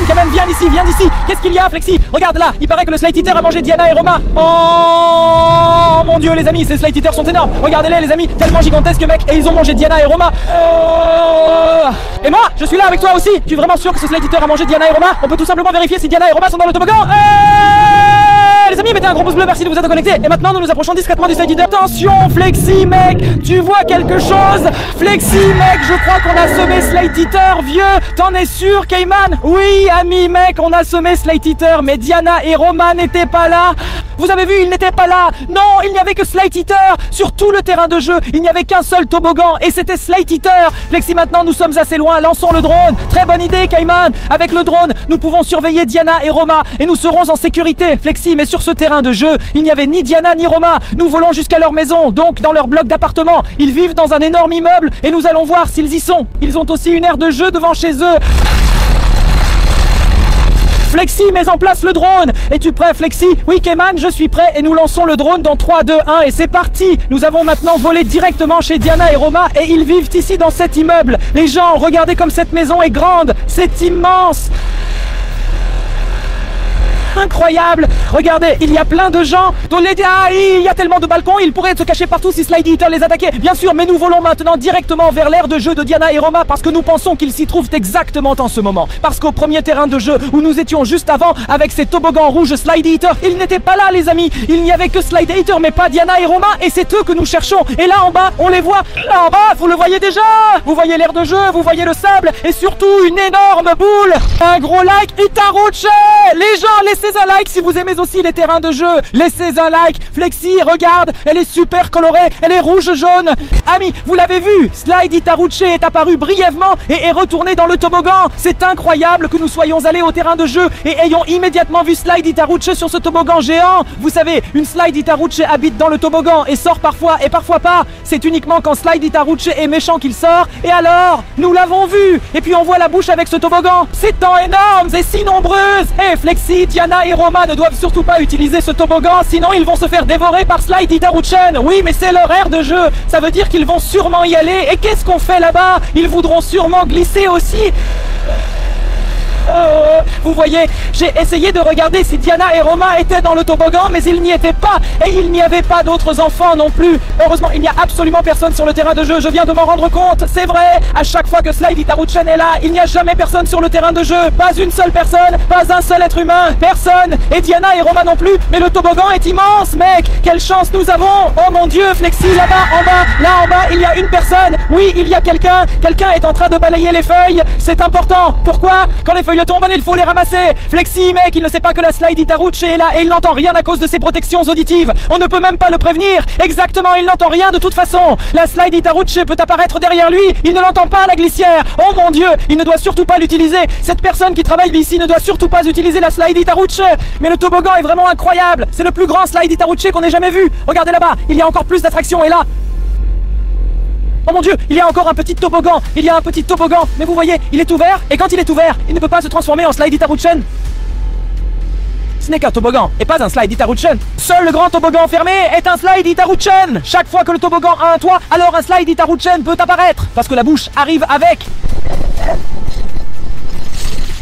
Kayman, viens d'ici. Qu'est-ce qu'il y a, Flexi? Regarde là, il paraît que le Slide Eater a mangé Diana et Roma. Oh mon dieu, les amis, ces Slide Eaters sont énormes. Regardez-les, les amis, tellement gigantesques, mec, et ils ont mangé Diana et Roma. Et moi, je suis là avec toi aussi. Tu es vraiment sûr que ce Slide Eater a mangé Diana et Roma? On peut tout simplement vérifier si Diana et Roma sont dans le toboggan. Les amis, mettez un gros pouce bleu, merci de vous être connectés. Et maintenant, nous nous approchons discrètement du Slide Eater. Attention, Flexi, mec, tu vois quelque chose? Flexi, mec, je crois qu'on a semé Slide Eater, vieux. T'en es sûr, Kayman? Oui, ami, mec, on a semé Slide Eater, mais Diana et Roma n'étaient pas là. Vous avez vu, ils n'étaient pas là. Non, il n'y avait que Slide Eater. Sur tout le terrain de jeu, il n'y avait qu'un seul toboggan, et c'était Slide Eater. Flexi, maintenant, nous sommes assez loin. Lançons le drone. Très bonne idée, Kayman. Avec le drone, nous pouvons surveiller Diana et Roma, et nous serons en sécurité. Flexi, mais sur ce terrain de jeu, il n'y avait ni Diana ni Roma. Nous volons jusqu'à leur maison, donc dans leur bloc d'appartement. Ils vivent dans un énorme immeuble, et nous allons voir s'ils y sont. Ils ont aussi une aire de jeu devant chez eux. Flexi, mets en place le drone. Es-tu prêt, Flexi? Oui, Kayman, je suis prêt, et nous lançons le drone dans 3, 2, 1, et c'est parti. Nous avons maintenant volé directement chez Diana et Roma, et ils vivent ici dans cet immeuble. Les gens, regardez comme cette maison est grande. C'est immense. Incroyable. Regardez, il y a plein de gens. Il y a tellement de balcons, ils pourraient se cacher partout si Slide Eater les attaquait. Bien sûr, mais nous volons maintenant directement vers l'aire de jeu de Diana et Roma parce que nous pensons qu'ils s'y trouvent exactement en ce moment. Parce qu'au premier terrain de jeu où nous étions juste avant avec ces toboggans rouges Slide Eater, ils n'étaient pas là, les amis. Il n'y avait que Slide Eater mais pas Diana et Roma, et c'est eux que nous cherchons. Et là en bas, on les voit. Là en bas, vous le voyez déjà. Vous voyez l'aire de jeu, vous voyez le sable, et surtout une énorme boule. Un gros like, Itaruche. Les gens, laissez un like si vous aimez aussi les terrains de jeu. Laissez un like. Flexi, regarde, elle est super colorée, elle est rouge-jaune. Amis, vous l'avez vu, Slide Itaruche est apparu brièvement et est retourné dans le toboggan. C'est incroyable que nous soyons allés au terrain de jeu et ayons immédiatement vu Slide Itaruche sur ce toboggan géant. Vous savez, une Slide Itaruche habite dans le toboggan et sort parfois et parfois pas. C'est uniquement quand Slide Itaruche est méchant qu'il sort. Et alors, nous l'avons vu. Et puis on voit la bouche avec ce toboggan. C'est tant énorme et si nombreuse. Hey, Flexi, Diana et Roma ne doivent surtout pas utiliser ce toboggan, sinon ils vont se faire dévorer par Slide Itaruchen. Oui, mais c'est leur aire de jeu. Ça veut dire qu'ils vont sûrement y aller. Et qu'est-ce qu'on fait là-bas? Ils voudront sûrement glisser aussi. Vous voyez, j'ai essayé de regarder si Diana et Roma étaient dans le toboggan, mais ils n'y étaient pas, et il n'y avait pas d'autres enfants non plus. Heureusement, il n'y a absolument personne sur le terrain de jeu, je viens de m'en rendre compte, c'est vrai. À chaque fois que Slide Itaruchen est là, il n'y a jamais personne sur le terrain de jeu, pas une seule personne, pas un seul être humain, personne. Et Diana et Roma non plus, mais le toboggan est immense, mec. Quelle chance nous avons. Oh mon dieu, Flexi, là-bas, en bas, là en bas, il y a une personne. Oui, il y a quelqu'un. Quelqu'un est en train de balayer les feuilles. C'est important. Pourquoi? Quand les feuilles tombent, il faut les ramasser. Flexi, mec, il ne sait pas que la Slide Itaruche est là et il n'entend rien à cause de ses protections auditives. On ne peut même pas le prévenir. Exactement, il n'entend rien de toute façon. La Slide Itaruche peut apparaître derrière lui. Il ne l'entend pas, la glissière. Oh mon dieu, il ne doit surtout pas l'utiliser. Cette personne qui travaille ici ne doit surtout pas utiliser la Slide Itaruche. Mais le toboggan est vraiment incroyable. C'est le plus grand Slide Itaruche qu'on ait jamais vu. Regardez là-bas, il y a encore plus d'attractions. Et là, oh mon dieu, il y a encore un petit toboggan. Il y a un petit toboggan. Mais vous voyez, il est ouvert. Et quand il est ouvert, il ne peut pas se transformer en Slide Itaruchen. Ce n'est qu'un toboggan et pas un Slide Itaruchen. Seul le grand toboggan fermé est un Slide Itaruchen. Chaque fois que le toboggan a un toit, alors un Slide Itaruchen peut apparaître. Parce que la bouche arrive avec.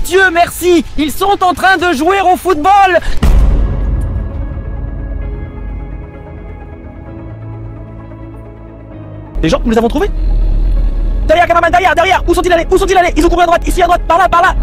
Dieu merci, ils sont en train de jouer au football. Les gens, nous les avons trouvés. Derrière, cameraman, derrière. Où sont-ils allés? Ils ont couru à droite, ici à droite, par là.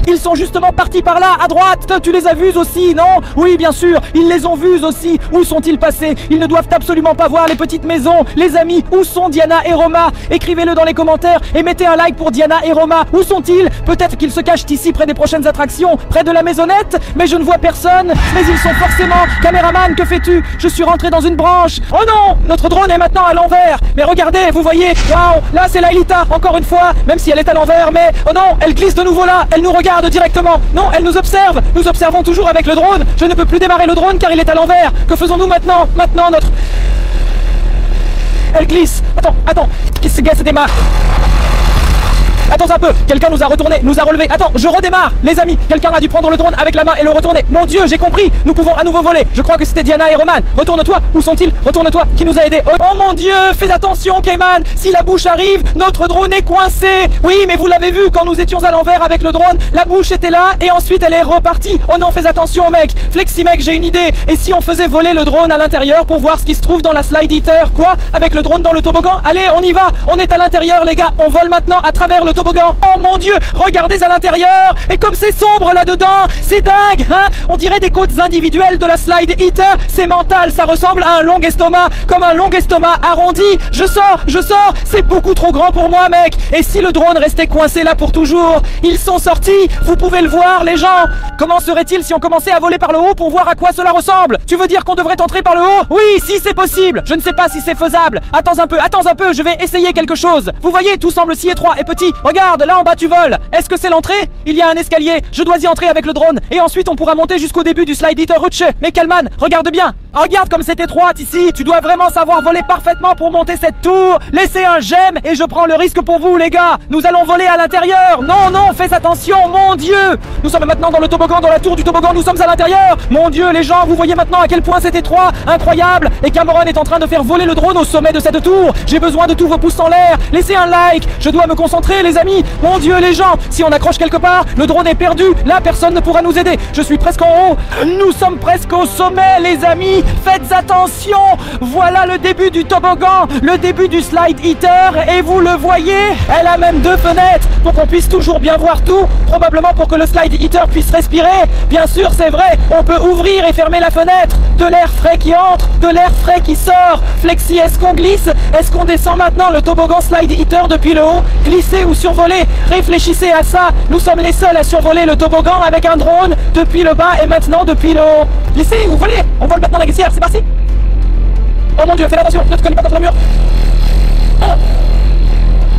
Ils sont justement partis par là, à droite. Tu les as vus aussi, non? Oui, bien sûr, ils les ont vus aussi. Où sont-ils passés? Ils ne doivent absolument pas voir les petites maisons. Les amis, où sont Diana et Roma? Écrivez-le dans les commentaires et mettez un like pour Diana et Roma. Où sont-ils? Peut-être qu'ils se cachent ici près des prochaines attractions, près de la maisonnette, mais je ne vois personne. Mais ils sont forcément... Caméraman, que fais-tu? Je suis rentré dans une branche. Oh non! Notre drone est maintenant à l'envers. Mais regardez, vous voyez? Waouh! Là, c'est Laelita, encore une fois, même si elle est à l'envers, mais... Oh non, elle glisse de nouveau là. Elle nous regarde directement. Non, elle nous observe. Nous observons toujours avec le drone. Je ne peux plus démarrer le drone car il est à l'envers. Que faisons-nous maintenant? Maintenant, notre... Elle glisse. Attends. Qu'est-ce que c'est démarre? Attends un peu, quelqu'un nous a retourné, nous a relevé. Attends, je redémarre, les amis. Quelqu'un a dû prendre le drone avec la main et le retourner. Mon Dieu, j'ai compris, nous pouvons à nouveau voler. Je crois que c'était Diana et Roman. Retourne-toi, où sont-ils? Retourne-toi, qui nous a aidés? Oh mon Dieu, fais attention Cayman. Si la bouche arrive, notre drone est coincé. Oui, mais vous l'avez vu, quand nous étions à l'envers avec le drone, la bouche était là et ensuite elle est repartie. Oh non, fais attention mec. Flexi mec, j'ai une idée. Et si on faisait voler le drone à l'intérieur pour voir ce qui se trouve dans la slide eater? Quoi? Avec le drone dans le toboggan? Allez, on y va. On est à l'intérieur les gars. On vole maintenant à travers le toboggan. Oh mon Dieu, regardez à l'intérieur. Et comme c'est sombre là-dedans, c'est dingue, hein? On dirait des côtes individuelles de la slide eater. C'est mental, ça ressemble à un long estomac. Comme un long estomac arrondi. Je sors. C'est beaucoup trop grand pour moi mec. Et si le drone restait coincé là pour toujours? Ils sont sortis. Vous pouvez le voir les gens. Comment serait-il si on commençait à voler par le haut pour voir à quoi cela ressemble? Tu veux dire qu'on devrait entrer par le haut? Oui, si c'est possible. Je ne sais pas si c'est faisable. Attends un peu, je vais essayer quelque chose. Vous voyez, tout semble si étroit et petit. Regarde, là en bas tu voles. Est-ce que c'est l'entrée? Il y a un escalier. Je dois y entrer avec le drone. Et ensuite on pourra monter jusqu'au début du slide eater Rutsche. Mais Kalman, regarde bien. Regarde comme c'est étroite ici. Tu dois vraiment savoir voler parfaitement pour monter cette tour. Laissez un j'aime et je prends le risque pour vous les gars. Nous allons voler à l'intérieur. Non, fais attention, mon Dieu. Nous sommes maintenant dans le toboggan, dans la tour du toboggan. Nous sommes à l'intérieur. Mon Dieu, les gens, vous voyez maintenant à quel point c'est étroit. Incroyable. Et Cameron est en train de faire voler le drone au sommet de cette tour. J'ai besoin de tous vos pouces en l'air. Laissez un like. Je dois me concentrer les amis. Mon Dieu, les gens, si on accroche quelque part, le drone est perdu. Là, personne ne pourra nous aider. Je suis presque en haut. Nous sommes presque au sommet les amis. Faites attention. Voilà le début du toboggan, le début du slide eater. Et vous le voyez, elle a même 2 fenêtres pour qu'on puisse toujours bien voir tout. Probablement pour que le slide eater puisse respirer. Bien sûr, c'est vrai, on peut ouvrir et fermer la fenêtre. De l'air frais qui entre, de l'air frais qui sort. Flexi, est-ce qu'on glisse? Est-ce qu'on descend maintenant le toboggan slide eater depuis le haut? Glisser ou survoler? Réfléchissez à ça. Nous sommes les seuls à survoler le toboggan avec un drone depuis le bas et maintenant depuis le haut. Glissez ou voler? On vole maintenant la glissière, c'est parti. Oh mon Dieu, fais attention, ne te cogne pas contre le mur.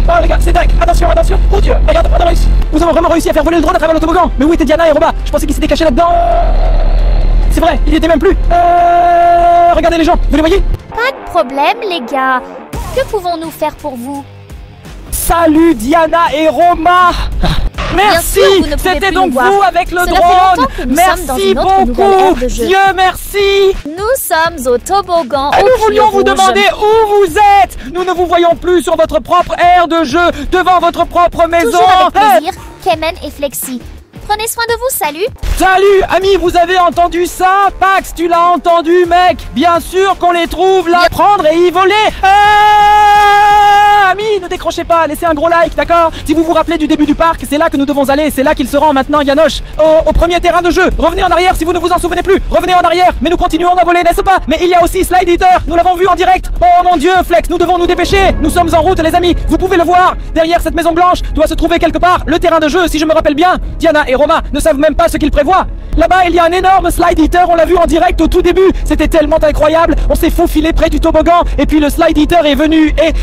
Oh les gars, c'est dingue, attention. Oh Dieu, regarde, on a réussi. Nous avons vraiment réussi à faire voler le drone à travers le toboggan. Mais où étaient Diana et Roba? Je pensais qu'ils s'étaient cachés là-dedans. C'est vrai, il n'y était même plus. Regardez les gens, vous les voyez? Pas de problème les gars. Que pouvons-nous faire pour vous? Salut Diana et Roma. Merci, c'était donc vous avec le drone. Merci beaucoup, Dieu merci. Nous sommes au toboggan. Et nous voulions vous demander où vous êtes. Nous ne vous voyons plus sur votre propre aire de jeu, devant votre propre maison. Toujours avec plaisir, Cayman et Flexi. Prenez soin de vous, salut. Salut, amis, vous avez entendu ça? Pax, tu l'as entendu, mec? Bien sûr qu'on les trouve là, prendre et y voler. Amis, ne décrochez pas, laissez un gros like, d'accord? Si vous vous rappelez du début du parc, c'est là que nous devons aller, c'est là qu'il se rend maintenant, Yanoche. Au premier terrain de jeu. Revenez en arrière si vous ne vous en souvenez plus. Revenez en arrière, mais nous continuons à voler, n'est-ce pas? Mais il y a aussi Slide Eater, nous l'avons vu en direct. Oh mon Dieu, Flex, nous devons nous dépêcher. Nous sommes en route, les amis. Vous pouvez le voir. Derrière cette maison blanche doit se trouver quelque part le terrain de jeu, si je me rappelle bien. Diana et Roma ne savent même pas ce qu'ils prévoient. Là-bas, il y a un énorme Slide Eater, on l'a vu en direct au tout début. C'était tellement incroyable. On s'est faufilé près du toboggan et puis le Slide Eater est venu et...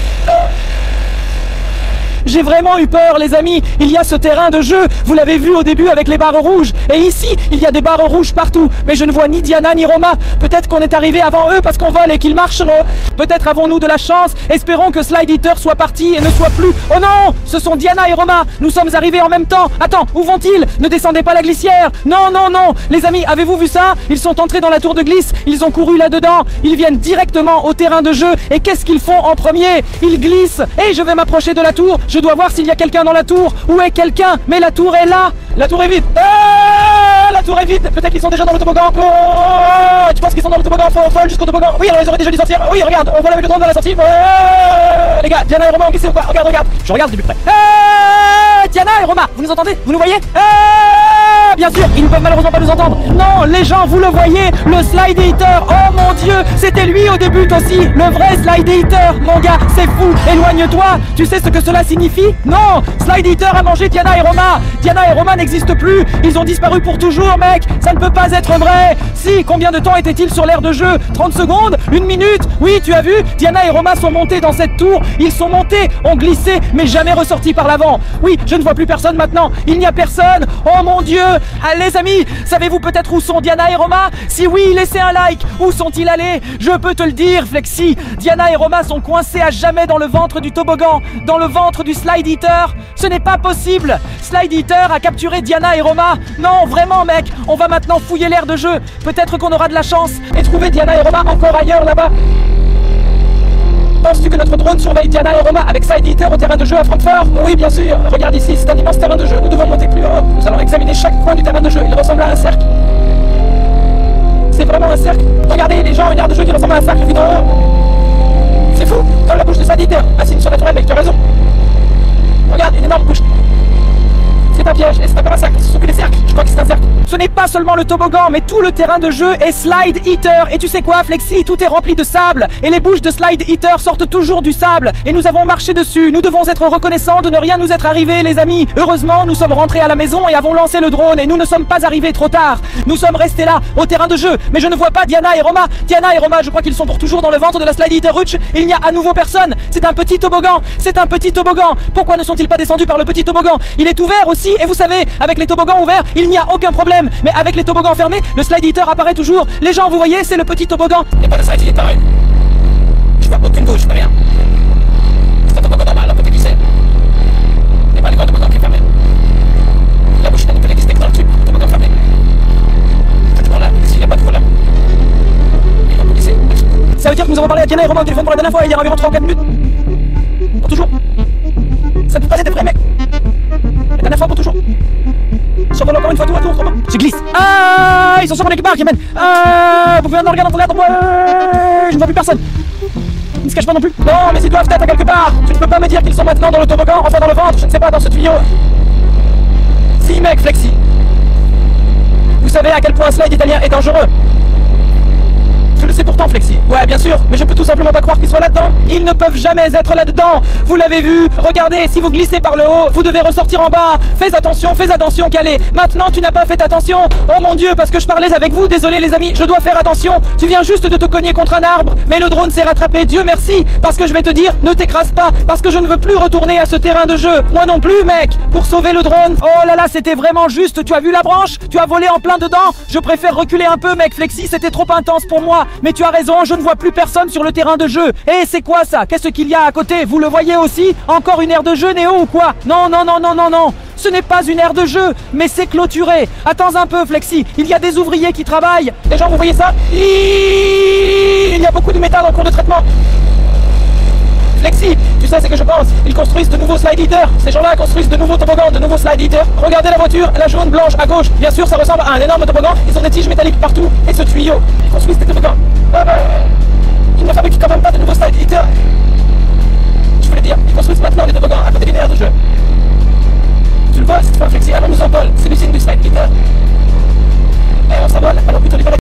J'ai vraiment eu peur, les amis. Il y a ce terrain de jeu, vous l'avez vu au début avec les barres rouges. Et ici, il y a des barres rouges partout. Mais je ne vois ni Diana ni Roma. Peut-être qu'on est arrivé avant eux parce qu'on vole et qu'ils marcheront. Peut-être avons-nous de la chance. Espérons que Slide Eater soit parti et ne soit plus. Oh non, ce sont Diana et Roma. Nous sommes arrivés en même temps. Attends, où vont-ils? Ne descendez pas la glissière. Non, non, non. Les amis, avez-vous vu ça? Ils sont entrés dans la tour de glisse. Ils ont couru là-dedans. Ils viennent directement au terrain de jeu. Et qu'est-ce qu'ils font en premier? Ils glissent. Et je vais m'approcher de la tour. Je dois voir s'il y a quelqu'un dans la tour. Où est quelqu'un? Mais la tour est là. La tour est vide. La tour est vide. Peut-être qu'ils sont déjà dans le toboggan. Tu penses qu'ils sont dans le toboggan? Faut vol jusqu'au toboggan. Oui, alors ils auraient déjà dû sortir. Oui, regarde, on voit avec le drone dans la sortie. Les gars, Diana et Roma ont glissé ou quoi? Regarde, regarde. Je regarde du plus près. Diana et Roma, vous nous entendez? Vous nous voyez? Bien sûr, ils ne peuvent malheureusement pas nous entendre. Non, les gens, vous le voyez, le Slide Eater. Oh mon Dieu, c'était lui au début aussi. Le vrai Slide Eater. Mon gars, c'est fou. Éloigne-toi. Tu sais ce que cela signifie? Non, Slide Eater a mangé Diana et Roma. Diana et Roma n'existent plus. Ils ont disparu pour toujours, mec. Ça ne peut pas être vrai. Si, combien de temps étaient-ils sur l'aire de jeu? 30 secondes? 1 minute? Oui, tu as vu? Diana et Roma sont montés dans cette tour. Ils sont montés, ont glissé, mais jamais ressortis par l'avant. Oui, je ne vois plus personne maintenant. Il n'y a personne. Oh mon Dieu, Ah, les amis, savez-vous peut-être où sont Diana et Roma? Si oui, laissez un like. Où sont-ils allés? Je peux te le dire, Flexi. Diana et Roma sont coincés à jamais dans le ventre du toboggan, dans le ventre du Slide Eater. Ce n'est pas possible. Slide Eater a capturé Diana et Roma. Non, vraiment, mec. On va maintenant fouiller l'aire de jeu. Peut-être qu'on aura de la chance et trouver Diana et Roma encore ailleurs là-bas. Penses-tu que notre drone surveille Diana et Roma avec Slide Eater au terrain de jeu à Francfort? Oui, bien sûr. Regarde ici, c'est un immense terrain de jeu. Nous devons monter plus haut. Nous allons examiner chaque coin du terrain de jeu. Il ressemble à un cercle. C'est vraiment un cercle. Regardez, les gens ont une aire de jeu qui ressemble à un cercle vu d'en haut. C'est fou. Comme la bouche de Slide Eater. Ah, c'est une surnaturelle, mec, tu as raison. Regarde, une énorme bouche. C'est un piège, et c'est encore un cercle, ce sont que des cercles, je crois que c'est un cercle. Ce n'est pas seulement le toboggan, mais tout le terrain de jeu est Slide Eater. Et tu sais quoi, Flexi, tout est rempli de sable. Et les bouches de Slide Eater sortent toujours du sable. Et nous avons marché dessus. Nous devons être reconnaissants de ne rien nous être arrivé, les amis. Heureusement, nous sommes rentrés à la maison et avons lancé le drone. Et nous ne sommes pas arrivés trop tard. Nous sommes restés là, au terrain de jeu. Mais je ne vois pas Diana et Roma. Diana et Roma, je crois qu'ils sont pour toujours dans le ventre de la Slide Eater Rutsch. Il n'y a à nouveau personne. C'est un petit toboggan. C'est un petit toboggan. Pourquoi ne sont-ils pas descendus par le petit toboggan? Il est ouvert aussi. Et vous savez, avec les toboggans ouverts, il n'y a aucun problème. Mais avec les toboggans fermés, le Slide Eater apparaît toujours. Les gens, vous voyez, c'est le petit toboggan. Il n'y a pas de Slide Eater. Je vois aucune bouche, rien. C'est un toboggan normal, on peut glisser. Il n'y a pas de grand toboggan qui est fermé. La bouche ne peut exister que dans le tube, toboggan fermé. Je demande là, s'il n'y a pas de problème. Et on peut glisser. Ça veut dire que nous avons parlé à Diana et Roma au téléphone pour la dernière fois il y a environ 3 ou 4 minutes. Pour toujours. Ça ne peut pas être vrai, mec. La dernière fois pour toujours. Survole encore une fois tour à tour, Romain. Je glisse. Ah, ils sont sur mon équipage, Yemen. Ah, vous pouvez en regarder dans ton l'air, je ne vois plus personne. Ils ne se cachent pas non plus. Non, mais ils doivent être à quelque part. Tu ne peux pas me dire qu'ils sont maintenant dans le toboggan, enfin dans le ventre, je ne sais pas, dans ce tuyau. Si, mec, Flexi. Vous savez à quel point un slide italien est dangereux. Je le sais pourtant, Flexi. Ouais, bien sûr, mais je peux tout simplement pas croire qu'ils soient là-dedans. Ils ne peuvent jamais être là-dedans. Vous l'avez vu. Regardez, si vous glissez par le haut, vous devez ressortir en bas. Fais attention, Calais. Maintenant, tu n'as pas fait attention. Oh mon Dieu, parce que je parlais avec vous. Désolé, les amis, je dois faire attention. Tu viens juste de te cogner contre un arbre. Mais le drone s'est rattrapé, Dieu merci. Parce que je vais te dire, ne t'écrase pas. Parce que je ne veux plus retourner à ce terrain de jeu. Moi non plus, mec. Pour sauver le drone. Oh là là, c'était vraiment juste. Tu as vu la branche? Tu as volé en plein dedans. Je préfère reculer un peu, mec, Flexi. C'était trop intense pour moi. Mais tu as raison, je ne vois plus personne sur le terrain de jeu. Eh, c'est quoi ça? Qu'est-ce qu'il y a à côté? Vous le voyez aussi? Encore une aire de jeu, Néo, ou quoi? Non, non, non, non, non, non. Ce n'est pas une aire de jeu, mais c'est clôturé. Attends un peu, Flexi. Il y a des ouvriers qui travaillent. Les gens, vous voyez ça? Il y a beaucoup de métal en cours de traitement. Flexi, tu sais ce que je pense? Ils construisent de nouveaux Slide Eater. Ces gens-là construisent de nouveaux toboggans, de nouveaux Slide Eater. Regardez la voiture, la jaune blanche à gauche. Bien sûr, ça ressemble à un énorme toboggan. Ils ont des tiges métalliques partout. Et ce tuyau, ils construisent des toboggans.